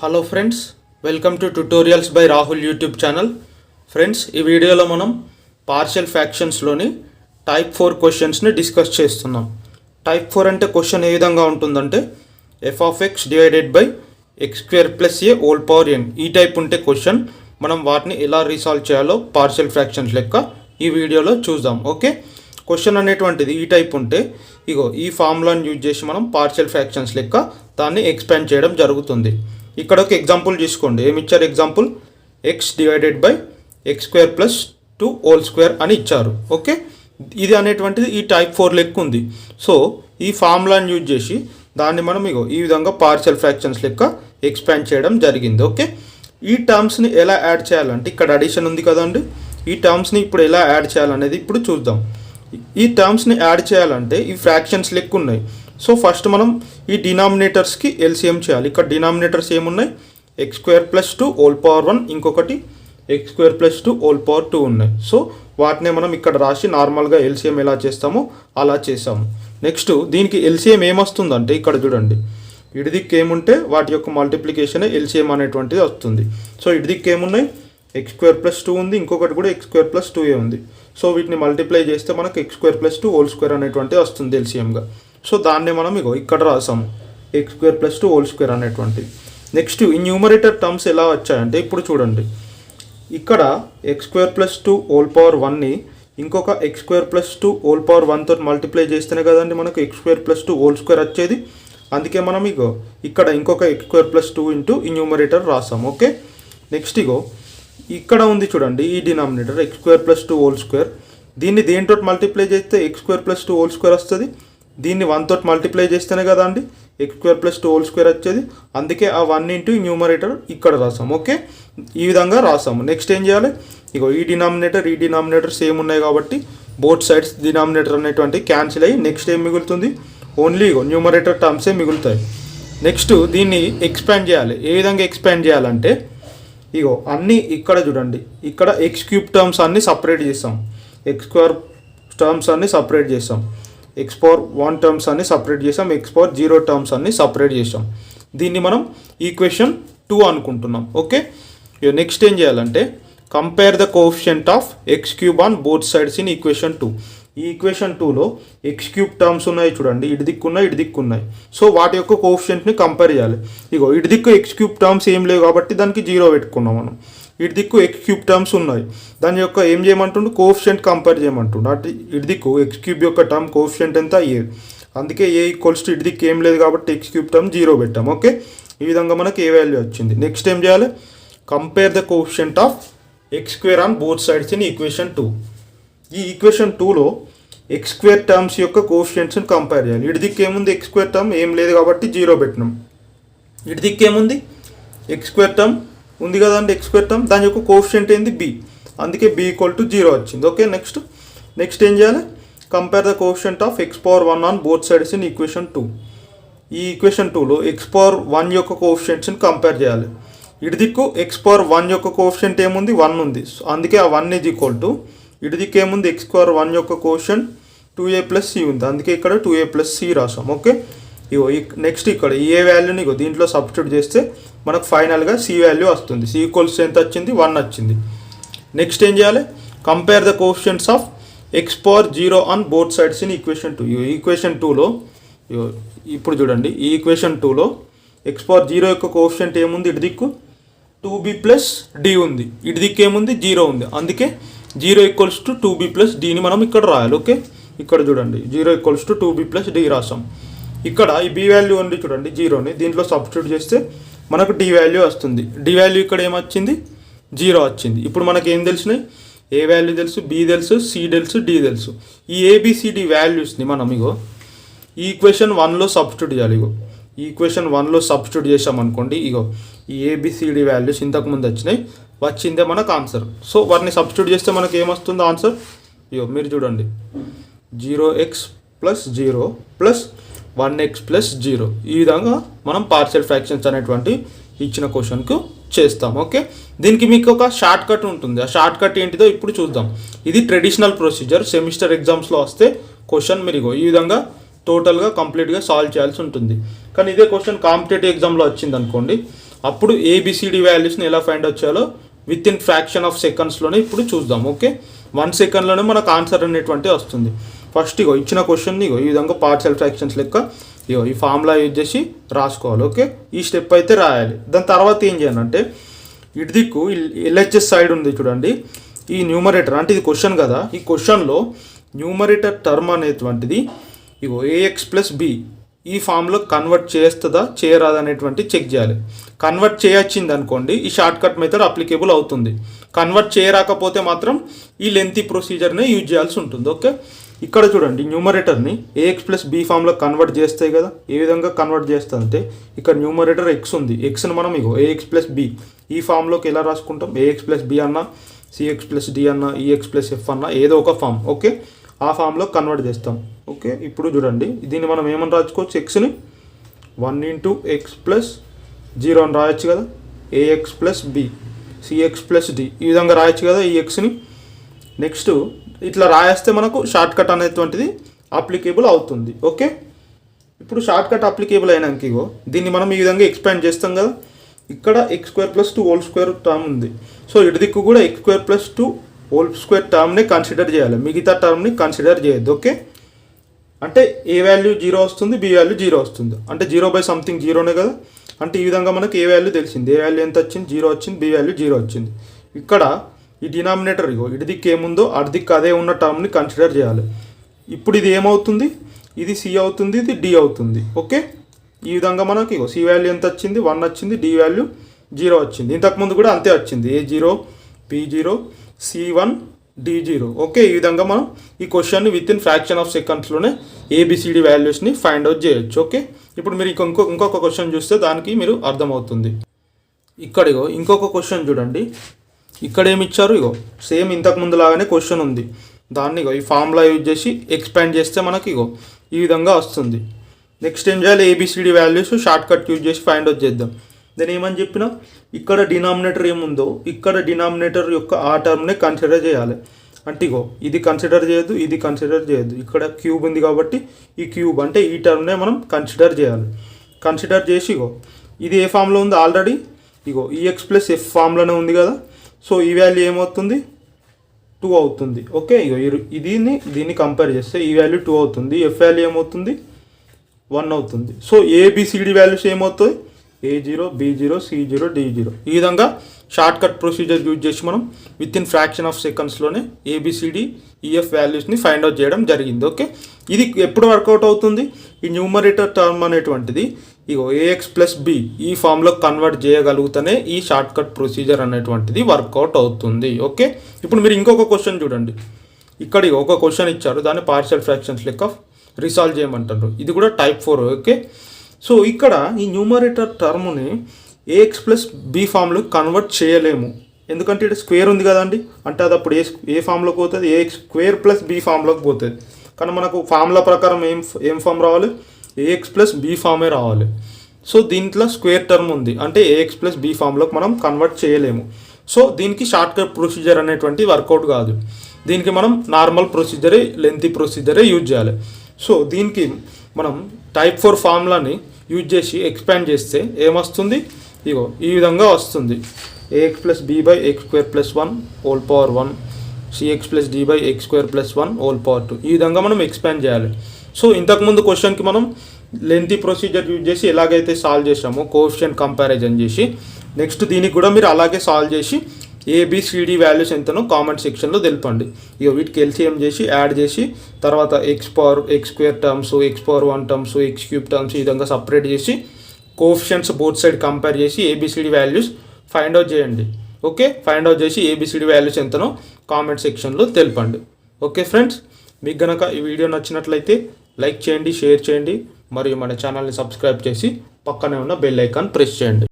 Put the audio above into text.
Hello friends, welcome to tutorials by Rahul YouTube channel. Friends, ఈ వీడియోలో మనం పార్షియల్ ఫ్రాక్షన్స్లోని టైప్ 4 క్వశ్చన్స్ని డిస్కస్ చేస్తున్నాం. టైప్ 4 అంటే క్వశ్చన్ ఏ విధంగా ఉంటుందంటే f of x divided by x square plus a whole power n. ఈ టైప్ ఉంటే క్వశ్చన్ మనం వాటిని ఎలా రీసాల్వ్ చేయాలో పార్షియల్ ఫ్రాక్షన్స్ లెక్క ఈ వీడియోలో చూద్దాం. ఓకే, క్వశ్చన్ అనేటువంటిది ఈ టైప్ ఉంటే ఈ ఫార్ములాని యూజ్ చేసి మనం పార్షియల్ ఫ్రాక్షన్స్ లెక్క దాన్ని ఎక్స్పాండ్ చేయడం జరుగుతుంది. ఇక్కడ ఒక ఎగ్జాంపుల్ తీసుకోండి. ఏమి ఇచ్చారు? Example X divided by x square plus 2 whole square అని ఇచ్చారు. ఓకే, ఇది అనేటువంటిది ఈ టైప్ 4 లెక్క ఉంది. సో ఈ ఫార్ములాని యూజ్ చేసి దాన్ని మనం ఈ విధంగా పార్షియల్ ఫ్రాక్షన్స్ లెక్క ఎక్స్పాండ్ చేయడం జరిగింది. ఓకే, ఈ టర్మ్స్ని ఎలా యాడ్ చేయాలంటే ఇక్కడ అడిషన్ ఉంది కదండి, ఈ టర్మ్స్ని ఇప్పుడు ఎలా యాడ్ చేయాలనేది ఇప్పుడు చూద్దాం. ఈ టర్మ్స్ని యాడ్ చేయాలంటే ఈ ఫ్రాక్షన్స్ లెక్క ఉన్నాయి. సో ఫస్ట్ మనం ఈ డినామినేటర్స్కి ఎల్సిఎం చేయాలి. ఇక్కడ డినామినేటర్స్ ఏమున్నాయి? X square plus 2 whole power 1, ఇంకొకటి X square plus 2 whole power 2 ఉన్నాయి. సో వాటినే మనం ఇక్కడ రాసి నార్మల్గా ఎల్సిఎం ఎలా చేస్తామో అలా చేసాము. నెక్స్ట్ దీనికి ఎల్సిఎం ఏమొస్తుందంటే ఇక్కడ చూడండి, ఇటు దిక్కు ఏముంటే వాటి యొక్క మల్టిప్లికేషన్ ఎల్సిఎం అనేటువంటిది వస్తుంది. సో ఇటు దిక్కు ఏమున్నాయి? ఎక్స్ స్క్వేర్ ప్లస్ 2 ఉంది, ఇంకొకటి కూడా ఎక్స్ స్క్వేర్ ప్లస్ 2 ఉంది. సో వీటిని మల్టిప్లై చేస్తే మనకు x square plus 2 whole square అనేటువంటిది వస్తుంది ఎల్సిఎంగా. సో దాన్ని మనం ఇక్కడ రాసాము x square plus 2 whole square అనేటువంటిది. నెక్స్ట్ ఈ న్యూమరేటర్ టర్మ్స్ ఎలా వచ్చాయంటే ఇప్పుడు చూడండి, ఇక్కడ x square plus 2 whole power 1ని ఇంకొక x square plus 2 whole power 1 తోటి మల్టిప్లై చేస్తేనే కదండి మనకు x square plus 2 whole square వచ్చేది. అందుకే మనం ఇక్కడ ఇంకొక ఎక్స్ స్క్వేర్ ప్లస్ 2 ఇంటూ ఈ న్యూమరేటర్ రాసాము. ఓకే, నెక్స్ట్ ఇక్కడ ఉంది చూడండి, ఈ denominator X square plus 2 whole square, దీన్ని దేనితో మల్టిప్లై చేస్తే X square plus 2 whole square వస్తుంది. దీన్ని 1 తోటి మల్టిప్లై చేస్తేనే కదా అండి X square plus 2 whole square వచ్చేది. అందుకే ఆ 1 ఇంటూ న్యూమరేటర్ ఇక్కడ రాసాము. ఓకే, ఈ విధంగా రాసాము. నెక్స్ట్ ఏం చేయాలి? ఈ డినామినేటర్ సేమ్ ఉన్నాయి కాబట్టి బోత్ సైడ్స్ డినామినేటర్ అనేటువంటి క్యాన్సిల్ అయ్యి నెక్స్ట్ ఏం మిగులుతుంది? ఓన్లీ న్యూమరేటర్ టర్మ్సే మిగులుతాయి. నెక్స్ట్ దీన్ని ఎక్స్పాండ్ చేయాలి. ఏ విధంగా ఎక్స్పాండ్ చేయాలంటే అన్నీ ఇక్కడ చూడండి, ఇక్కడ ఎక్స్ క్యూబ్ టర్మ్స్ అన్నీ సపరేట్ చేస్తాం, ఎక్స్ స్క్వేర్ టర్మ్స్ అన్నీ సపరేట్ చేస్తాం, ఎక్స్ పవర్ 1 టర్మ్స్ అన్ని సపరేట్ చేసాం, ఎక్స్ పవర్ 0 టర్మ్స్ అన్ని సపరేట్ చేసాం. దీన్ని మనం ఈక్వేషన్ 2 అనుకుంటున్నాం. ఓకే, నెక్స్ట్ ఏం చేయాలంటే compare the coefficient of X cube on both sides in equation 2. ఈ ఈక్వేషన్ 2లో ఎక్స్ క్యూబ్ టర్మ్స్ ఉన్నాయి చూడండి, ఇటు దిక్కున్నాయి. సో వాటి యొక్క కోఎఫిషియంట్ని కంపేర్ చేయాలి. ఇటు దిక్కు ఎక్స్ క్యూబ్ టర్మ్స్ ఏం లేవు కాబట్టి దానికి 0 పెట్టుకున్నాం మనం. ఇటు దిక్కు ఎక్స్ క్యూబ్ టర్మ్స్ ఉన్నాయి, దాని యొక్క ఏం చేయమంటుండు? Coefficient compare చేయమంటుండు. అటు ఇటు దిక్కు ఎక్స్ క్యూబ్ యొక్క టర్మ్ కోఎఫిషియంట్ ఎంత? ఏ. అందుకే ఏ ఈక్వల్స్ టు ఇటు దిక్కు ఏం లేదు కాబట్టి ఎక్స్ క్యూబ్ టర్మ్ 0 పెట్టాం. ఓకే, ఈ విధంగా మనకి ఏ వాల్యూ వచ్చింది. నెక్స్ట్ ఏం చేయాలి? Compare the coefficient of X square on both sides in equation 2. ఈ ఈక్వేషన్ 2లో ఎక్స్ స్క్వేర్ టర్మ్స్ యొక్క కోఎఫిషియంట్స్ని కంపేర్ చేయాలి. ఇటు దిక్కు ఏముంది? ఎక్స్ స్క్వేర్ టర్మ్ ఏం లేదు కాబట్టి 0 పెట్టినాం. ఇటు దిక్కు ఏముంది? ఎక్స్ స్క్వేర్ టర్మ్ ఉంది కదండి, ఎక్స్ స్క్వేర్ టర్మ్, దాని యొక్క కోఎఫిషియంట్ ఏంది? బి. అందుకే బి ఈక్వల్ టు 0 వచ్చింది. ఓకే, నెక్స్ట్ ఏం చేయాలి? Compare the coefficient of X power 1 on both sides in equation 2. ఈ ఈక్వేషన్ 2లో ఎక్స్ పవర్ 1 యొక్క కోఎఫిషియంట్స్ని కంపేర్ చేయాలి. ఇటు దిక్కు ఎక్స్ పవర్ 1 యొక్క కోఎఫిషియంట్ ఏముంది? 1 ఉంది. అందుకే ఆ 1 ఈజ్ ఈక్వల్ టు ఇటు దిక్కు ఏముంది? ఎక్స్ పవర్ 1 యొక్క కోఎఫిషియంట్ 2a ప్లస్ సి ఉంది. అందుకే ఇక్కడ 2a ప్లస్ సి రాసాం. ఓకే, నెక్స్ట్ ఇక్కడ ఏ వాల్యూని దీంట్లో సబ్స్టిట్యూట్ చేస్తే మనకు ఫైనల్గా సి వాల్యూ వస్తుంది. సి ఈక్వల్స్ ఎంత వచ్చింది? 1 వచ్చింది. నెక్స్ట్ ఏం చేయాలి? Compare the coefficients of X power 0 on both sides in equation 2. Equation 2లో ఇప్పుడు చూడండి, ఈ ఈక్వేషన్ 2లో ఎక్స్ పవర్ 0 యొక్క కోఎఫిషియంట్ ఏముంది? ఇటు దిక్కు 2b ప్లస్ డి ఉంది, ఇటు దిక్కు ఏముంది? 0 ఉంది. అందుకే 0 ఈక్వల్స్ టు 2b ప్లస్ డిని మనం ఇక్కడ రాయాలి. ఓకే, ఇక్కడ చూడండి 0 equals to 2b plus D రాసాం. ఇక్కడ ఈ బి వాల్యూ ఉంది చూడండి 0ని, దీంట్లో సబ్స్టిట్యూట్ చేస్తే మనకు డి వాల్యూ వస్తుంది. డి వాల్యూ ఇక్కడ ఏమొచ్చింది? 0 వచ్చింది. ఇప్పుడు మనకి ఏం తెలిసినాయి? ఏ వాల్యూ తెలుసు, బి తెలుసు, సి తెలుసు, డి తెలుసు. ఈ ఏబిసిడి వాల్యూస్ని మనం ఈ ఈక్వేషన్ 1లో సబ్స్టిట్యూట్ చేయాలి. ఈ ఈక్వేషన్ 1లో సబ్స్టిట్యూట్ చేసామనుకోండి, ఈ ఏబిసిడి వాల్యూస్ ఇంతకుముందు వచ్చిందే మనకు ఆన్సర్. సో వాటిని సబ్స్టిట్యూట్ చేస్తే మనకి ఏమొస్తుంది ఆన్సర్? మీరు చూడండి, 0x plus 0 plus 1x plus 0. ఈ విధంగా మనం పార్షియల్ ఫ్రాక్షన్స్ అనేటువంటి ఇచ్చిన క్వశ్చన్కు చేస్తాం. ఓకే, దీనికి మీకు ఒక షార్ట్ కట్ ఉంటుంది. ఆ షార్ట్ కట్ ఏంటిదో ఇప్పుడు చూద్దాం. ఇది ట్రెడిషనల్ ప్రొసీజర్. సెమిస్టర్ ఎగ్జామ్స్లో వస్తే క్వశ్చన్ మీరు ఈ విధంగా టోటల్గా కంప్లీట్గా సాల్వ్ చేయాల్సి ఉంటుంది. కానీ ఇదే క్వశ్చన్ కాంపిటేటివ్ ఎగ్జామ్లో వచ్చింది అనుకోండి, అప్పుడు ఏబిసిడి వాల్యూస్ని ఎలా ఫైండ్ అవుట్ చేయాలో విత్ ఇన్ ఫ్రాక్షన్ ఆఫ్ సెకండ్స్లోనే ఇప్పుడు చూద్దాం. ఓకే, 1 సెకండ్లోనే మనకు ఆన్సర్ అనేటువంటి వస్తుంది. ఫస్ట్ ఇగో ఇచ్చిన క్వశ్చన్ ఇగో ఈ విధంగా పార్షియల్ ఫ్రాక్షన్స్ లెక్క ఇగో ఈ ఫార్ములా యూజ్ చేసి రాసుకోవాలి. ఓకే, ఈ స్టెప్ అయితే రాయాలి. దాని తర్వాత ఏం చేయాలంటే ఇటు దిక్కు ఎల్హెచ్ఎస్ సైడ్ ఉంది చూడండి, ఈ న్యూమరేటర్ అంటే ఇది క్వశ్చన్ కదా, ఈ క్వశ్చన్లో న్యూమరేటర్ టర్మ్ అనేటువంటిది ఇగో ఏఎక్స్ ప్లస్ బి ఈ ఫామ్లో కన్వర్ట్ చేస్తుందా చేయరాదా అనేటువంటి చెక్ చేయాలి. కన్వర్ట్ చేయొచ్చింది అనుకోండి ఈ షార్ట్ కట్ మెథడ్ అప్లికేబుల్ అవుతుంది. కన్వర్ట్ చేయరాకపోతే మాత్రం ఈ లెంతీ ప్రొసీజర్ని యూజ్ చేయాల్సి ఉంటుంది. ఓకే, ఇక్కడ చూడండి న్యూమరేటర్ని ఏఎక్స్ ప్లస్ బి ఫామ్లో కన్వర్ట్ చేస్తాయి కదా, ఏ విధంగా కన్వర్ట్ చేస్తుంది అంటే ఇక్కడ న్యూమరేటర్ ఎక్స్ ఉంది, ఎక్స్ని మనం ఇగో ఏఎక్స్ ప్లస్ బి ఈ ఫామ్లోకి ఎలా రాసుకుంటాం, ఏఎక్స్ ప్లస్ బి అన్న సిఎక్స్ ప్లస్ డి అన్న ఈఎక్స్ ప్లస్ ఎఫ్ అన్న ఏదో ఒక ఫామ్. ఓకే, ఆ ఫామ్లో కన్వర్ట్ చేస్తాం. ఓకే, ఇప్పుడు చూడండి దీన్ని మనం ఏమని రాసుకోవచ్చు, ఎక్స్ని 1 ఇంటూ ఎక్స్ ప్లస్ 0 అని రాయొచ్చు కదా, a x plus b c x plus d ఈ విధంగా రాయొచ్చు కదా ఈ ఎక్స్ని. నెక్స్ట్ ఇట్లా రాయేస్తే మనకు షార్ట్ కట్ అనేటువంటిది అప్లికేబుల్ అవుతుంది. ఓకే, ఇప్పుడు షార్ట్ కట్ అప్లికేబుల్ అయినాక ఇగో దీన్ని మనం ఈ విధంగా ఎక్స్పాండ్ చేస్తాం కదా, ఇక్కడ x square plus 2 whole square term ఉంది. సో ఇటు దిక్కు కూడా x square plus 2 whole square టర్మ్ని కన్సిడర్ చేయాలి, మిగతా టర్మ్ని కన్సిడర్ చేయొద్దు. ఓకే, అంటే ఏ వాల్యూ 0 వస్తుంది, బి వాల్యూ 0 వస్తుంది, అంటే 0/something 0నే కదా. అంటే ఈ విధంగా మనకు ఏ వాల్యూ తెలిసింది, ఏ వాల్యూ ఎంత వచ్చింది 0 వచ్చింది, బి వాల్యూ 0 వచ్చింది. ఇక్కడ ఈ డినామినేటర్ ఇగో ఇటు దిక్కు ఏముందో అటు దిక్కు అదే ఉన్న టర్మ్ని కన్సిడర్ చేయాలి. ఇప్పుడు ఇది ఏమవుతుంది, ఇది సి అవుతుంది, ఇది డి అవుతుంది. ఓకే, ఈ విధంగా మనకి ఇగో సి వాల్యూ ఎంత వచ్చింది 1 వచ్చింది, డి వాల్యూ 0 వచ్చింది. ఇంతకుముందు కూడా అంతే వచ్చింది, A0 P0 C1 D0. Okay, ఈ విధంగా మనం ఈ క్వశ్చన్ని విత్ ఇన్ ఫ్రాక్షన్ ఆఫ్ సెకండ్స్లోనే ఏబిసిడి వాల్యూస్ని ఫైండ్ అవుట్ చేయొచ్చు. ఓకే, ఇప్పుడు మీరు ఇంకొక క్వశ్చన్ చూస్తే దానికి మీరు అర్థమవుతుంది. ఇక్కడ ఇగో ఇంకొక క్వశ్చన్ చూడండి, ఇక్కడ ఏమి ఇచ్చారు, ఇగో సేమ్ ఇంతకు ముందు లాగానే క్వశ్చన్ ఉంది, దాన్ని ఇగో ఈ ఫార్ములా యూజ్ చేసి ఎక్స్పాండ్ చేస్తే మనకి ఇగో ఈ విధంగా వస్తుంది. నెక్స్ట్ ఏం చేయాలి, a b c d values short cut use చేసి ఫైండ్ అవుట్ చేద్దాం. నేను ఏమని చెప్పినా ఇక్కడ డినామినేటర్ ఏముందో ఇక్కడ డినామినేటర్ యొక్క ఆ టర్మ్ని కన్సిడర్ చేయాలి. అంటే ఇగో ఇది కన్సిడర్ చేయొద్దు, ఇది కన్సిడర్ చేయొద్దు, ఇక్కడ క్యూబ్ ఉంది కాబట్టి ఈ క్యూబ్ అంటే ఈ టర్మ్నే మనం కన్సిడర్ చేయాలి. కన్సిడర్ చేసి ఇగో ఇది ఏ ఫామ్లో ఉంది ఆల్రెడీ, ఇగో ఈఎక్స్ ప్లస్ ఎఫ్ ఫామ్లోనే ఉంది కదా. సో ఈ వాల్యూ ఏమవుతుంది 2 అవుతుంది. ఓకే, ఇగో దీన్ని కంపేర్ చేస్తే ఈ వాల్యూ 2 అవుతుంది, ఎఫ్ వాల్యూ ఏమవుతుంది 1 అవుతుంది. సో ఏబిసిడి వాల్యూస్ ఏమవుతాయి A0 B0 C0 D0. ఈ విధంగా షార్ట్ కట్ ప్రొసీజర్ యూజ్ చేసి మనం విత్ ఇన్ ఫ్రాక్షన్ ఆఫ్ సెకండ్స్లోనే ఏబిసిడి ఈఎఫ్ వాల్యూస్ని ఫైండ్ అవుట్ చేయడం జరిగింది. ఓకే, ఇది ఎప్పుడు వర్కౌట్ అవుతుంది, ఈ న్యూమరేటర్ టర్మ్ అనేటువంటిది ఇగో ఏఎక్స్ ప్లస్ బి ఈ ఫామ్లో కన్వర్ట్ చేయగలుగుతూనే ఈ షార్ట్ కట్ ప్రొసీజర్ అనేటువంటిది వర్కౌట్ అవుతుంది. ఓకే, ఇప్పుడు మీరు ఇంకొక క్వశ్చన్ చూడండి, ఇక్కడ ఒక క్వశ్చన్ ఇచ్చారు, దాన్ని పార్షియల్ ఫ్రాక్షన్స్ లెక్క రిసాల్వ్ చేయమంటారు, ఇది కూడా టైప్ 4. ఓకే, సో ఇక్కడ ఈ న్యూమరేటర్ టర్మ్ని ఏఎక్స్ ప్లస్ బి ఫామ్లో కన్వర్ట్ చేయలేము, ఎందుకంటే ఇక్కడ స్క్వేర్ ఉంది కదండి, అంటే అది అప్పుడు ఏ ఫామ్లోకి పోతుంది, ఏఎక్స్ స్క్వేర్ ప్లస్ బి ఫామ్లోకి పోతుంది. కానీ మనకు ఫార్ములా ప్రకారం ఏం ఫామ్ రావాలి, ఏఎక్స్ ప్లస్ బి ఫామే రావాలి. సో దీంట్లో స్క్వేర్ టర్మ్ ఉంది, అంటే ఏఎక్స్ ప్లస్ బి ఫామ్లోకి మనం కన్వర్ట్ చేయలేము. సో దీనికి షార్ట్ కట్ ప్రొసీజర్ అనేటువంటి వర్కౌట్ కాదు, దీనికి మనం నార్మల్ ప్రొసీజరే లెంతీ ప్రొసీజరే యూజ్ చేయాలి. సో దీనికి మనం టైప్ 4 ఫార్ములాని యూజ్ చేసి ఎక్స్పాండ్ చేస్తే ఏమొస్తుంది, ఇగో ఈ విధంగా వస్తుంది, a x plus b by x square plus 1 whole power 1 c x plus d by x square plus 1 whole power 2. ఈ విధంగా మనం ఎక్స్పాండ్ చేయాలి. సో ఇంతకుముందు క్వశ్చన్కి మనం లెంతీ ప్రొసీజర్ యూజ్ చేసి ఎలాగైతే సాల్వ్ చేసామో కోఎఫిషియంట్ కంపారిజన్ చేసి, నెక్స్ట్ దీనికి కూడా మీరు అలాగే సాల్వ్ చేసి ఏబిసిడి వాల్యూస్ ఎంతనో కామెంట్ సెక్షన్లో తెలపండి. ఇక వీటికి ఎల్సిఎం చేసి యాడ్ చేసి తర్వాత X square terms, X power 1 terms, X cube terms ఈ విధంగా సపరేట్ చేసి కోఎఫిషియంట్స్ బోత్ సైడ్ కంపేర్ చేసి ఏబిసిడి వాల్యూస్ ఫైండ్ అవుట్ చేయండి. ఓకే, ఫైండ్ అవుట్ చేసి ఏబిసిడి వాల్యూస్ ఎంతనో కామెంట్ సెక్షన్లో తెలపండి. ఓకే ఫ్రెండ్స్, మీకు కనుక ఈ వీడియో నచ్చినట్లయితే లైక్ చేయండి, షేర్ చేయండి, మరియు మన ఛానల్ని సబ్స్క్రైబ్ చేసి పక్కనే ఉన్న బెల్ ఐకాన్ ప్రెస్ చేయండి.